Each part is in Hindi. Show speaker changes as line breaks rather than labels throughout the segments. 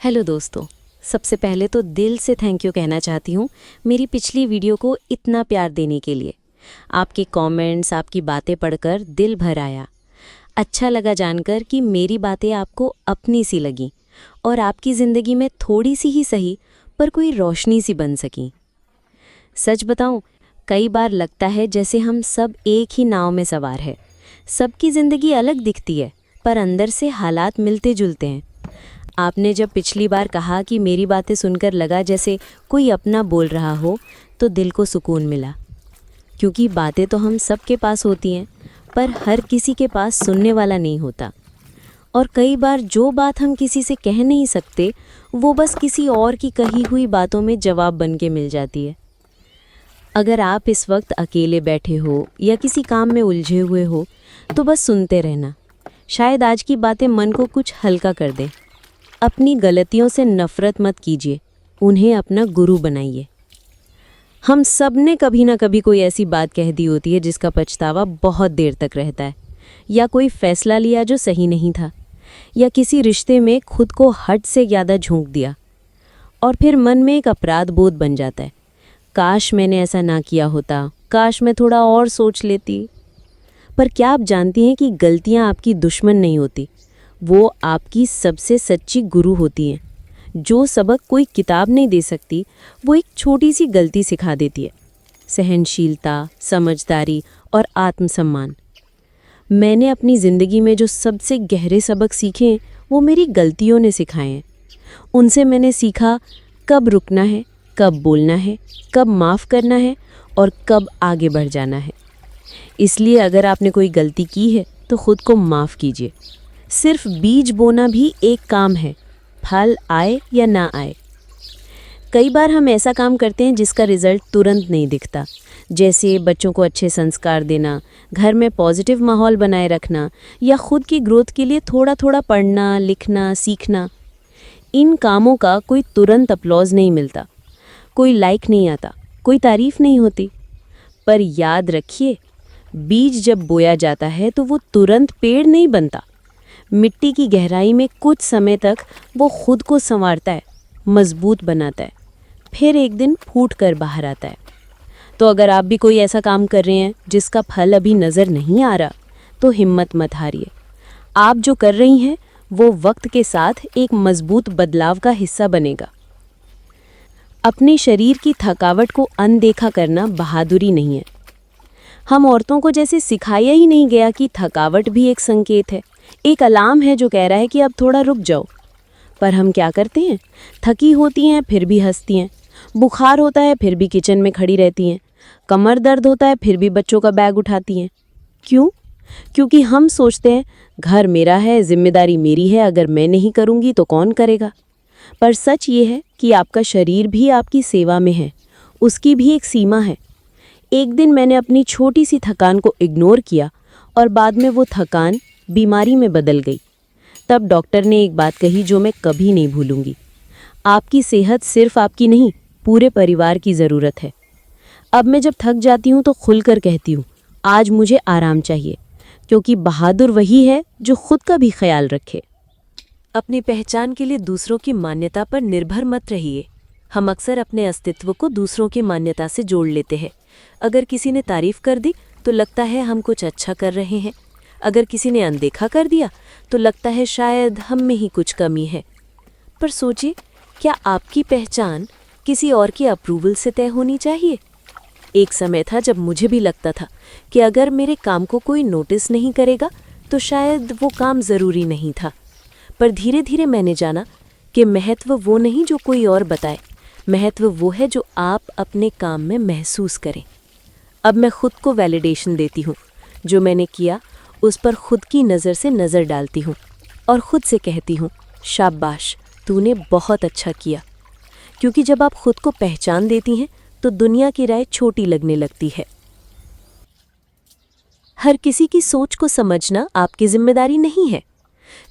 हेलो दोस्तों। सबसे पहले तो दिल से थैंक यू कहना चाहती हूँ मेरी पिछली वीडियो को इतना प्यार देने के लिए। आपके कमेंट्स, आपकी बातें पढ़कर दिल भर आया। अच्छा लगा जानकर कि मेरी बातें आपको अपनी सी लगी और आपकी ज़िंदगी में थोड़ी सी ही सही पर कोई रोशनी सी बन सकी। सच बताऊँ, कई बार लगता है जैसे हम सब एक ही नाव में सवार है। सबकी ज़िंदगी अलग दिखती है पर अंदर से हालात मिलते जुलते हैं। आपने जब पिछली बार कहा कि मेरी बातें सुनकर लगा जैसे कोई अपना बोल रहा हो, तो दिल को सुकून मिला। क्योंकि बातें तो हम सब के पास होती हैं, पर हर किसी के पास सुनने वाला नहीं होता। और कई बार जो बात हम किसी से कह नहीं सकते, वो बस किसी और की कही हुई बातों में जवाब बन के मिल जाती है। अगर आप इस वक्त अकेले बैठे हो या किसी काम में उलझे हुए हो, तो बस सुनते रहना। शायद आज की बातें मन को कुछ हल्का कर दें। अपनी गलतियों से नफ़रत मत कीजिए, उन्हें अपना गुरु बनाइए। हम सब ने कभी ना कभी कोई ऐसी बात कह दी होती है जिसका पछतावा बहुत देर तक रहता है, या कोई फैसला लिया जो सही नहीं था, या किसी रिश्ते में खुद को हद से ज़्यादा झोंक दिया और फिर मन में एक अपराध बोध बन जाता है। काश मैंने ऐसा ना किया होता, काश मैं थोड़ा और सोच लेती। पर क्या आप जानती हैं कि गलतियाँ आपकी दुश्मन नहीं होती, वो आपकी सबसे सच्ची गुरु होती हैं। जो सबक कोई किताब नहीं दे सकती, वो एक छोटी सी गलती सिखा देती है। सहनशीलता, समझदारी और आत्मसम्मान। मैंने अपनी ज़िंदगी में जो सबसे गहरे सबक सीखे हैं, वो मेरी गलतियों ने सिखाए हैं। उनसे मैंने सीखा कब रुकना है, कब बोलना है, कब माफ़ करना है और कब आगे बढ़ जाना है। इसलिए अगर आपने कोई गलती की है तो खुद को माफ़ कीजिए। सिर्फ बीज बोना भी एक काम है, फल आए या ना आए। कई बार हम ऐसा काम करते हैं जिसका रिजल्ट तुरंत नहीं दिखता, जैसे बच्चों को अच्छे संस्कार देना, घर में पॉजिटिव माहौल बनाए रखना, या खुद की ग्रोथ के लिए थोड़ा थोड़ा पढ़ना, लिखना, सीखना। इन कामों का कोई तुरंत अपलॉज नहीं मिलता, कोई लाइक नहीं आता, कोई तारीफ नहीं होती। पर याद रखिए, बीज जब बोया जाता है तो वो तुरंत पेड़ नहीं बनता। मिट्टी की गहराई में कुछ समय तक वो खुद को संवारता है, मजबूत बनाता है, फिर एक दिन फूट कर बाहर आता है। तो अगर आप भी कोई ऐसा काम कर रहे हैं जिसका फल अभी नज़र नहीं आ रहा, तो हिम्मत मत हारिए। आप जो कर रही हैं वो वक्त के साथ एक मजबूत बदलाव का हिस्सा बनेगा। अपने शरीर की थकावट को अनदेखा करना बहादुरी नहीं है। हम औरतों को जैसे सिखाया ही नहीं गया कि थकावट भी एक संकेत है, एक अलार्म है जो कह रहा है कि अब थोड़ा रुक जाओ। पर हम क्या करते हैं, थकी होती हैं फिर भी हंसती हैं, बुखार होता है फिर भी किचन में खड़ी रहती हैं, कमर दर्द होता है फिर भी बच्चों का बैग उठाती हैं। क्यों? क्योंकि हम सोचते हैं घर मेरा है, जिम्मेदारी मेरी है, अगर मैं नहीं करूँगी तो कौन करेगा। पर सच ये है कि आपका शरीर भी आपकी सेवा में है, उसकी भी एक सीमा है। एक दिन मैंने अपनी छोटी सी थकान को इग्नोर किया और बाद में वो थकान बीमारी में बदल गई। तब डॉक्टर ने एक बात कही जो मैं कभी नहीं भूलूंगी। आपकी सेहत सिर्फ आपकी नहीं, पूरे परिवार की ज़रूरत है। अब मैं जब थक जाती हूँ तो खुलकर कहती हूँ, आज मुझे आराम चाहिए, क्योंकि बहादुर वही है जो खुद का भी ख्याल रखे। अपनी पहचान के लिए दूसरों की मान्यता पर निर्भर मत रहिए। हम अक्सर अपने अस्तित्व को दूसरों की मान्यता से जोड़ लेते हैं। अगर किसी ने तारीफ कर दी तो लगता है हम कुछ अच्छा कर रहे हैं, अगर किसी ने अनदेखा कर दिया तो लगता है शायद हम में ही कुछ कमी है। पर सोचिए, क्या आपकी पहचान किसी और की अप्रूवल से तय होनी चाहिए? एक समय था जब मुझे भी लगता था कि अगर मेरे काम को कोई नोटिस नहीं करेगा तो शायद वो काम ज़रूरी नहीं था। पर धीरे धीरे मैंने जाना कि महत्व वो नहीं जो कोई और बताए, महत्व वो है जो आप अपने काम में महसूस करें। अब मैं खुद को वैलिडेशन देती हूँ। जो मैंने किया उस पर खुद की नज़र से नज़र डालती हूँ और ख़ुद से कहती हूँ, शाबाश, तूने बहुत अच्छा किया। क्योंकि जब आप खुद को पहचान देती हैं तो दुनिया की राय छोटी लगने लगती है। हर किसी की सोच को समझना आपकी जिम्मेदारी नहीं है।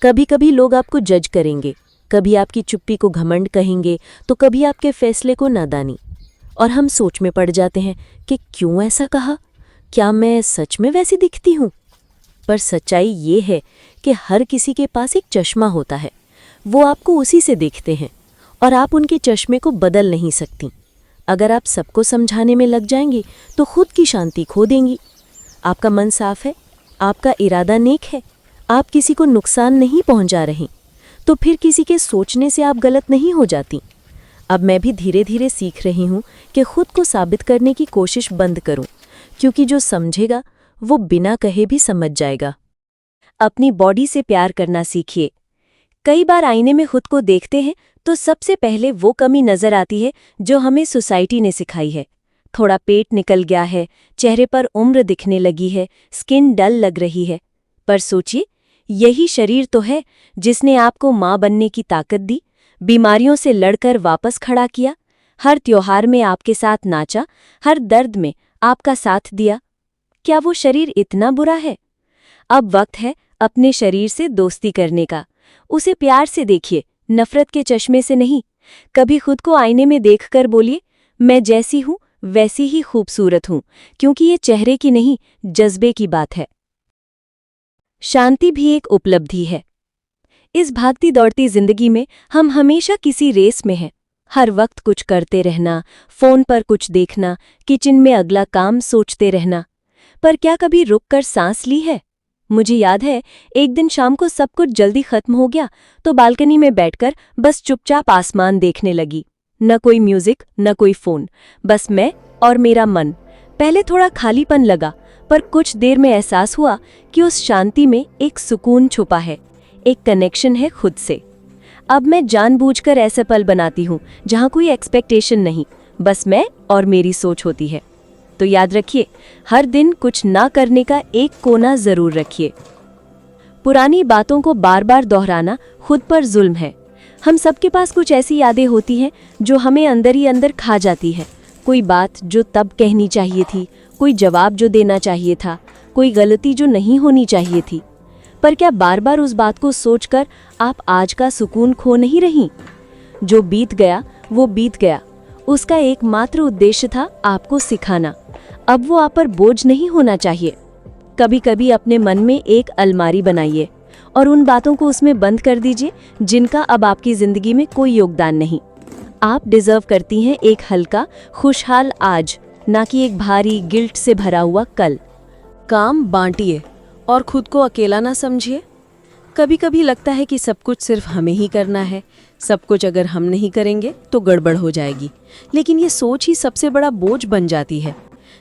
कभी कभी लोग आपको जज करेंगे, कभी आपकी चुप्पी को घमंड कहेंगे, तो कभी आपके फैसले को नादानी। और हम सोच में पड़ जाते हैं कि क्यों ऐसा कहा, क्या मैं सच में वैसी दिखती हूँ? पर सच्चाई ये है कि हर किसी के पास एक चश्मा होता है। वो आपको उसी से देखते हैं और आप उनके चश्मे को बदल नहीं सकती। अगर आप सबको समझाने में लग जाएंगी तो खुद की शांति खो देंगी। आपका मन साफ है, आपका इरादा नेक है, आप किसी को नुकसान नहीं पहुंचा रही, तो फिर किसी के सोचने से आप गलत नहीं हो जाती। अब मैं भी धीरे धीरे सीख रही हूँ कि खुद को साबित करने की कोशिश बंद करूँ, क्योंकि जो समझेगा वो बिना कहे भी समझ जाएगा। अपनी बॉडी से प्यार करना सीखिए। कई बार आईने में खुद को देखते हैं तो सबसे पहले वो कमी नजर आती है जो हमें सोसाइटी ने सिखाई है। थोड़ा पेट निकल गया है, चेहरे पर उम्र दिखने लगी है, स्किन डल लग रही है। पर सोचिए, यही शरीर तो है जिसने आपको माँ बनने की ताकत दी, बीमारियों से लड़कर वापस खड़ा किया, हर त्योहार में आपके साथ नाचा, हर दर्द में आपका साथ दिया। क्या वो शरीर इतना बुरा है? अब वक्त है अपने शरीर से दोस्ती करने का। उसे प्यार से देखिए, नफरत के चश्मे से नहीं। कभी खुद को आईने में देखकर बोलिए, मैं जैसी हूँ वैसी ही खूबसूरत हूँ, क्योंकि ये चेहरे की नहीं, जज्बे की बात है। शांति भी एक उपलब्धि है। इस भागती दौड़ती जिंदगी में हम हमेशा किसी रेस में हैं। हर वक्त कुछ करते रहना, फोन पर कुछ देखना, किचन में अगला काम सोचते रहना। पर क्या कभी रुककर सांस ली है? मुझे याद है, एक दिन शाम को सब कुछ जल्दी खत्म हो गया तो बालकनी में बैठकर बस चुपचाप आसमान देखने लगी। न कोई म्यूजिक, न कोई फोन, बस मैं और मेरा मन। पहले थोड़ा खालीपन लगा, पर कुछ देर में एहसास हुआ कि उस शांति में एक सुकून छुपा है, एक कनेक्शन है खुद से। अब मैं जानबूझकर ऐसे पल बनाती हूँ जहाँ कोई एक्सपेक्टेशन नहीं, बस मैं और मेरी सोच होती है। तो याद रखिए, हर दिन कुछ ना करने का एक कोना जरूर रखिए। पुरानी बातों को बार बार दोहराना खुद पर जुल्म है। हम सबके पास कुछ ऐसी यादें होती हैं जो हमें अंदर ही अंदर खा जाती है। कोई बात जो तब कहनी चाहिए थी, कोई जवाब जो देना चाहिए था, कोई गलती जो नहीं होनी चाहिए थी। पर क्या बार बार उस बात को सोचकर आप आज का सुकून खो नहीं रही? जो बीत गया वो बीत गया, उसका एकमात्र उद्देश्य था आपको सिखाना। अब वो आप पर बोझ नहीं होना चाहिए। कभी कभी अपने मन में एक अलमारी बनाइए और उन बातों को उसमें बंद कर दीजिए जिनका अब आपकी जिंदगी में कोई योगदान नहीं। आप डिजर्व करती हैं एक हल्का, खुशहाल आज, ना कि एक भारी गिल्ट से भरा हुआ कल। काम बांटिए और खुद को अकेला ना समझिए। कभी कभी लगता है कि सब कुछ सिर्फ हमें ही करना है, सब कुछ अगर हम नहीं करेंगे तो गड़बड़ हो जाएगी। लेकिन ये सोच ही सबसे बड़ा बोझ बन जाती है।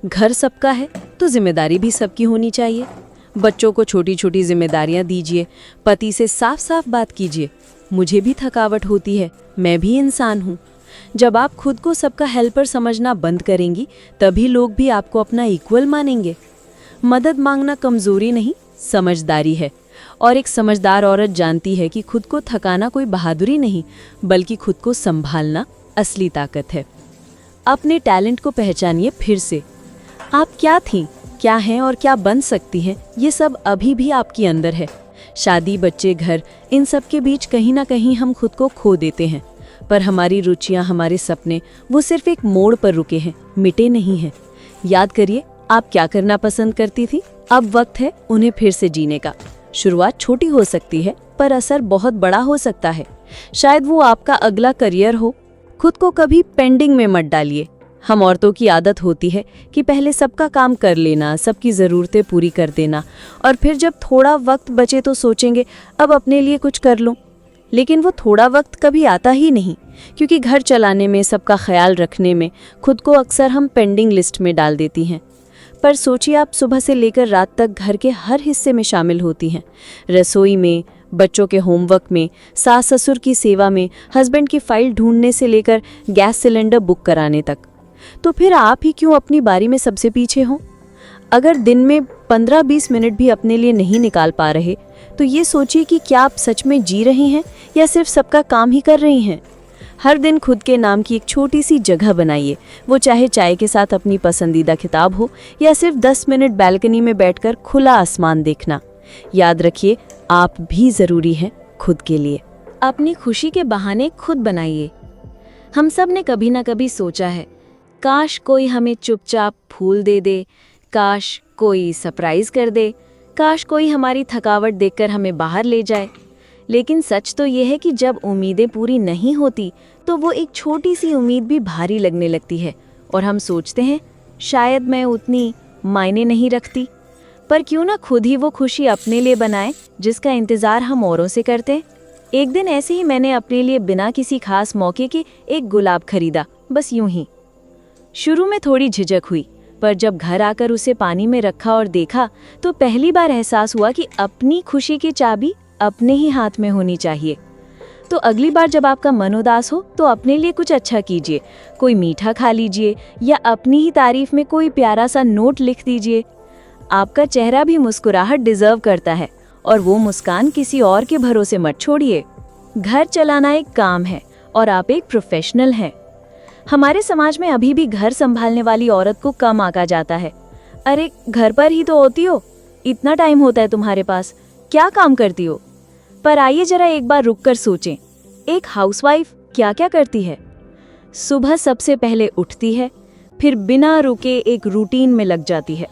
घर सबका है तो जिम्मेदारी भी सबकी होनी चाहिए। बच्चों को छोटी छोटी जिम्मेदारियां दीजिए, पति से साफ साफ बात कीजिए, मुझे भी थकावट होती है, मैं भी इंसान हूँ। जब आप खुद को सबका हेल्पर समझना बंद करेंगी, तभी लोग भी आपको अपना इक्वल मानेंगे। मदद मांगना कमजोरी नहीं, समझदारी है। और एक समझदार औरत जानती है कि खुद को थकाना कोई बहादुरी नहीं, बल्कि खुद को संभालना असली ताकत है। अपने टैलेंट को पहचानिए फिर से। आप क्या थीं, क्या हैं और क्या बन सकती हैं, ये सब अभी भी आपके अंदर है। शादी, बच्चे, घर, इन सब के बीच कहीं ना कहीं हम खुद को खो देते हैं। पर हमारी रुचियां, हमारे सपने, वो सिर्फ एक मोड़ पर रुके हैं, मिटे नहीं हैं। याद करिए, आप क्या करना पसंद करती थी। अब वक्त है उन्हें फिर से जीने का। शुरुआत छोटी हो सकती है, पर असर बहुत बड़ा हो सकता है। शायद वो आपका अगला करियर हो। खुद को कभी पेंडिंग में मत डालिए। हम औरतों की आदत होती है कि पहले सबका काम कर लेना, सबकी ज़रूरतें पूरी कर देना, और फिर जब थोड़ा वक्त बचे तो सोचेंगे अब अपने लिए कुछ कर लूं। लेकिन वो थोड़ा वक्त कभी आता ही नहीं, क्योंकि घर चलाने में, सबका ख्याल रखने में खुद को अक्सर हम पेंडिंग लिस्ट में डाल देती हैं। पर सोचिए, आप सुबह से लेकर रात तक घर के हर हिस्से में शामिल होती हैं। रसोई में, बच्चों के होमवर्क में, सास ससुर की सेवा में, हस्बैंड की फाइल ढूंढने से लेकर गैस सिलेंडर बुक कराने तक। तो फिर आप ही क्यों अपनी बारी में सबसे पीछे हों? अगर दिन में 15-20 मिनट भी अपने लिए नहीं निकाल पा रहे, तो ये सोचिए कि क्या आप सच में जी रही हैं या सिर्फ सबका काम ही कर रही हैं। हर दिन खुद के नाम की एक छोटी सी जगह बनाइए, वो चाहे चाय के साथ अपनी पसंदीदा किताब हो या सिर्फ 10 मिनट बालकनी में बैठकर खुला आसमान देखना। याद रखिए, आप भी ज़रूरी हैं खुद के लिए। अपनी खुशी के बहाने खुद बनाइए। हम सब ने कभी ना कभी सोचा है, काश कोई हमें चुपचाप फूल दे दे, काश कोई सरप्राइज कर दे, काश कोई हमारी थकावट देखकर हमें बाहर ले जाए।
लेकिन सच तो ये है कि जब उम्मीदें पूरी नहीं होती तो वो एक छोटी सी उम्मीद भी भारी लगने लगती है और हम सोचते हैं शायद मैं उतनी मायने नहीं रखती। पर क्यों ना खुद ही वो खुशी अपने लिए बनाए जिसका इंतज़ार हम औरों से करते हैं। एक दिन ऐसे ही मैंने अपने लिए बिना किसी खास मौके के एक गुलाब खरीदा, बस यूं ही। शुरू में थोड़ी झिझक हुई, पर जब घर आकर उसे पानी में रखा और देखा तो पहली बार एहसास हुआ कि अपनी खुशी की चाबी अपने ही हाथ में होनी चाहिए। तो अगली बार जब आपका मन उदास हो तो अपने लिए कुछ अच्छा कीजिए, कोई मीठा खा लीजिए या अपनी ही तारीफ में कोई प्यारा सा नोट लिख दीजिए। आपका चेहरा भी मुस्कुराहट डिजर्व करता है और वो मुस्कान किसी और के भरोसे मत छोड़िए। घर चलाना एक काम है और आप एक प्रोफेशनल हैं। हमारे समाज में अभी भी घर संभालने वाली औरत को कम आंका जाता है। अरे घर पर ही तो होती हो, इतना टाइम होता है तुम्हारे पास, क्या काम करती हो? पर आइए जरा एक बार रुककर सोचें, एक हाउसवाइफ क्या क्या करती है? सुबह सबसे पहले उठती है, फिर बिना रुके एक रूटीन में लग जाती है।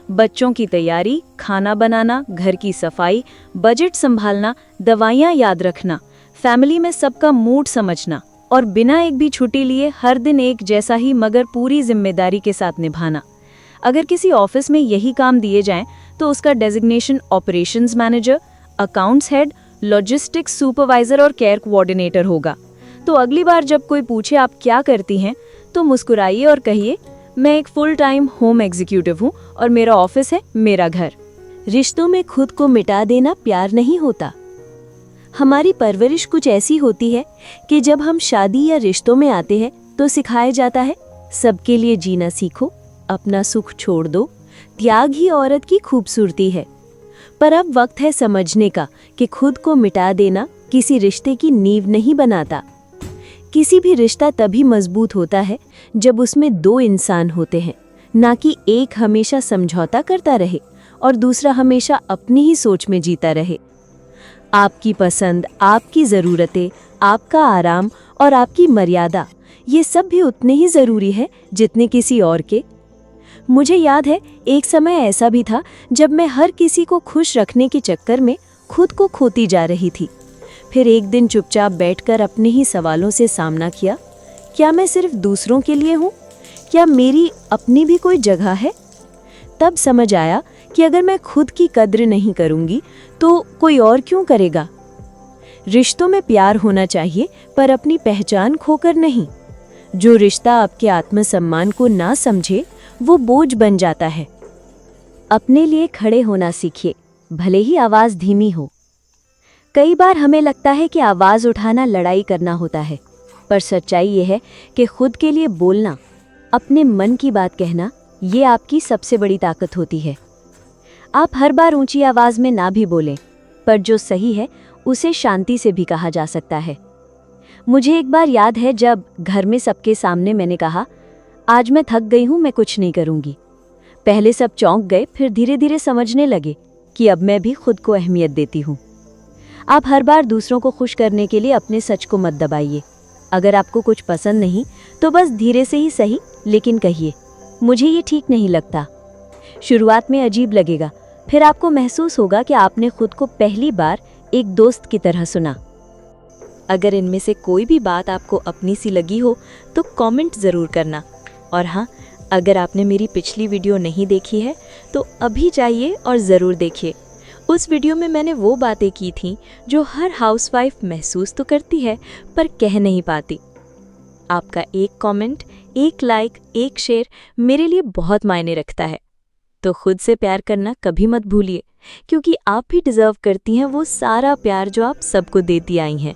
बच्चों की तैयारी, खाना बनाना, घर की सफाई, बजट संभालना, दवाइयाँ याद रखना, फैमिली में सबका मूड समझना और बिना एक भी छुट्टी लिए हर दिन एक जैसा ही मगर पूरी जिम्मेदारी के साथ निभाना। अगर किसी ऑफिस में यही काम दिए जाएं तो उसका designation operations manager, accounts head, logistics supervisor और केयर कोऑर्डिनेटर होगा। तो अगली बार जब कोई पूछे आप क्या करती हैं तो मुस्कुराइए और कहिए, मैं एक फुल टाइम होम एग्जीक्यूटिव हूँ और मेरा ऑफिस है मेरा घर। रिश्तों में खुद को मिटा देना प्यार नहीं होता। हमारी परवरिश कुछ ऐसी होती है कि जब हम शादी या रिश्तों में आते हैं तो सिखाया जाता है सबके लिए जीना सीखो, अपना सुख छोड़ दो, त्याग ही औरत की खूबसूरती है। पर अब वक्त है समझने का कि खुद को मिटा देना किसी रिश्ते की नींव नहीं बनाता। किसी भी रिश्ता तभी मजबूत होता है जब उसमें दो इंसान होते हैं, ना कि एक हमेशा समझौता करता रहे और दूसरा हमेशा अपनी ही सोच में जीता रहे। आपकी पसंद, आपकी ज़रूरतें, आपका आराम और आपकी मर्यादा, ये सब भी उतने ही ज़रूरी है जितने किसी और के। मुझे याद है एक समय ऐसा भी था जब मैं हर किसी को खुश रखने के चक्कर में खुद को खोती जा रही थी। फिर एक दिन चुपचाप बैठकर अपने ही सवालों से सामना किया, क्या मैं सिर्फ दूसरों के लिए हूँ? क्या मेरी अपनी भी कोई जगह है? तब समझ आया कि अगर मैं खुद की कद्र नहीं करूँगी तो कोई और क्यों करेगा। रिश्तों में प्यार होना चाहिए पर अपनी पहचान खोकर नहीं। जो रिश्ता आपके आत्मसम्मान को ना समझे वो बोझ बन जाता है। अपने लिए खड़े होना सीखिए, भले ही आवाज़ धीमी हो। कई बार हमें लगता है कि आवाज़ उठाना लड़ाई करना होता है, पर सच्चाई ये है कि खुद के लिए बोलना, अपने मन की बात कहना, ये आपकी सबसे बड़ी ताकत होती है। आप हर बार ऊंची आवाज़ में ना भी बोलें, पर जो सही है उसे शांति से भी कहा जा सकता है। मुझे एक बार याद है जब घर में सबके सामने मैंने कहा, आज मैं थक गई हूँ, मैं कुछ नहीं करूँगी। पहले सब चौंक गए, फिर धीरे धीरे समझने लगे कि अब मैं भी खुद को अहमियत देती हूँ। आप हर बार दूसरों को खुश करने के लिए अपने सच को मत दबाइए। अगर आपको कुछ पसंद नहीं तो बस धीरे से ही सही लेकिन कहिए, मुझे ये ठीक नहीं लगता। शुरुआत में अजीब लगेगा, फिर आपको महसूस होगा कि आपने खुद को पहली बार एक दोस्त की तरह सुना। अगर इनमें से कोई भी बात आपको अपनी सी लगी हो तो कमेंट ज़रूर करना। और हाँ, अगर आपने मेरी पिछली वीडियो नहीं देखी है तो अभी जाइए और ज़रूर देखिए। उस वीडियो में मैंने वो बातें की थीं जो हर हाउसवाइफ महसूस तो करती है पर कह नहीं पाती। आपका एक कमेंट, एक लाइक, एक शेयर मेरे लिए बहुत मायने रखता है। तो खुद से प्यार करना कभी मत भूलिए, क्योंकि आप भी डिज़र्व करती हैं वो सारा प्यार जो आप सबको देती आई हैं।